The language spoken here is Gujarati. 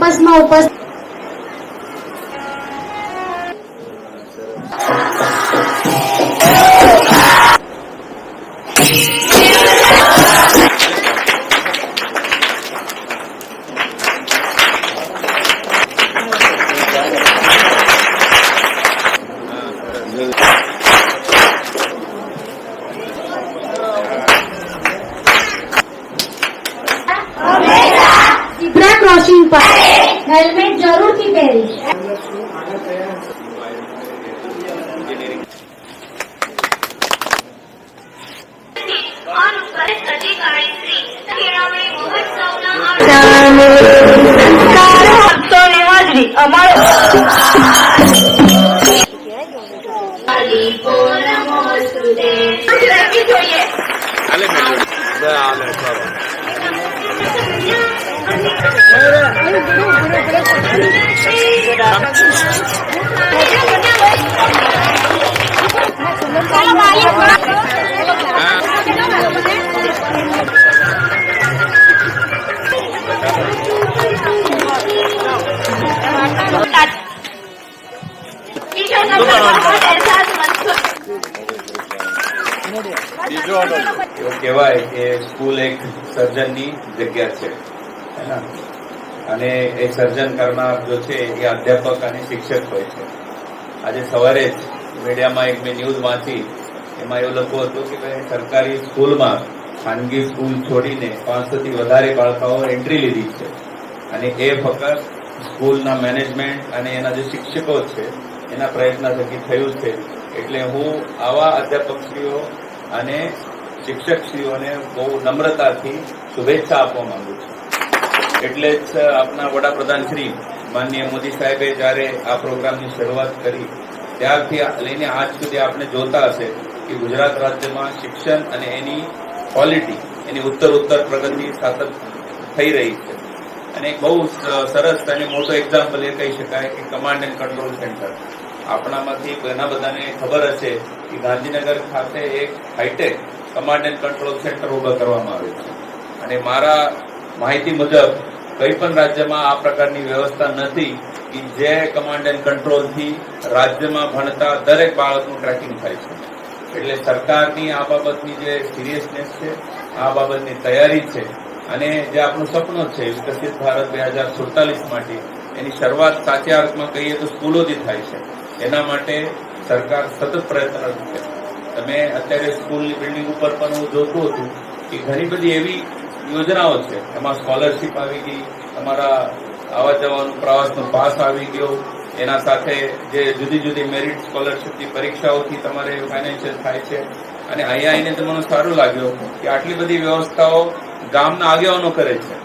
કેમ્પસમાં ઉપસ્થિત ઝીબ્રા ક્રોસિંગ પર હેલ્મેટ જરૂરથી પહેરીશ. એવું કહેવાય કે સ્કૂલ એક સર્જનની જગ્યા છે અને એ સર્જન કરનાર જો છે એ અધ્યાપક અને શિક્ષક હોય છે. આજે સવારે જ મીડિયામાં એક મેં ન્યૂઝ વાંચી, એમાં એવું લખવું હતું કે ભાઈ સરકારી સ્કૂલમાં ખાનગી સ્કૂલ છોડીને 500 થી વધારે બાળકોએ એન્ટ્રી લીધી છે અને એ ફક્ત સ્કૂલના મેનેજમેન્ટ અને એના જે શિક્ષકો છે એના પ્રયત્ન થકી થયું છે. એટલે હું આવા અધ્યાપકશ્રીઓ અને શિક્ષકશ્રીઓને બહુ નમ્રતાથી શુભેચ્છા આપવા માંગુ છું. એટલે જ આપના વડાપ્રધાન શ્રી માનનીય મોદી સાહેબે જયારે આ પ્રોગ્રામની શરૂઆત કરી ત્યારથી લઈને આજ સુધી આપણે જોતા હશે કે ગુજરાત રાજ્યમાં શિક્ષણ અને એની ક્વોલિટી, એની ઉત્તર પ્રગતિ સતત થઈ રહી છે. અને એક બહુ સરસ અને મોટો એક્ઝામ્પલ એ કહી શકાય કે કમાન્ડ એન્ડ કંટ્રોલ સેન્ટર. આપણામાંથી ઘણા બધાને ખબર હશે કે ગાંધીનગર ખાતે એક high tech command and control centre ઉભા કરવામાં આવ્યું છે અને મારા માહિતી મુજબ કઈ પણ રાજ્યમાં આ પ્રકારની વ્યવસ્થા નથી કે જે કમાન્ડ એન્ડ કંટ્રોલથી રાજ્યમાં ભણતા દરેક બાળકનું ટ્રેકિંગ થાય છે. એટલે સરકારની આ બાબતની જે સિરિયસનેસ છે, આ બાબતની તૈયારી છે અને જે આપણું સપનું છે વિકસિત ભારત 2047 માટે, એની શરૂઆત સાચા અર્થમાં કહીએ તો સ્કૂલોથી થાય છે. એના માટે સરકાર સતત પ્રયત્નરત છે. તમે અત્યારે સ્કૂલની બિલ્ડિંગ ઉપર પણ હું જોતું હતું કે ઘણી બધી એવી યોજનાઓ છે, એમાં સ્કોલરશીપ આવી ગઈ, તમારા આવવા જવાનું પ્રવાસનો પાસ આવી ગયો, એના સાથે જે જુદી જુદી મેરિટ સ્કોલરશીપની પરીક્ષાઓથી તમારે ફાઇનાન્શિયલ થાય છે. અને અહીંયા આવીને તમને સારું લાગ્યું કે આટલી બધી વ્યવસ્થાઓ ગામના આગેવાનો કરે છે.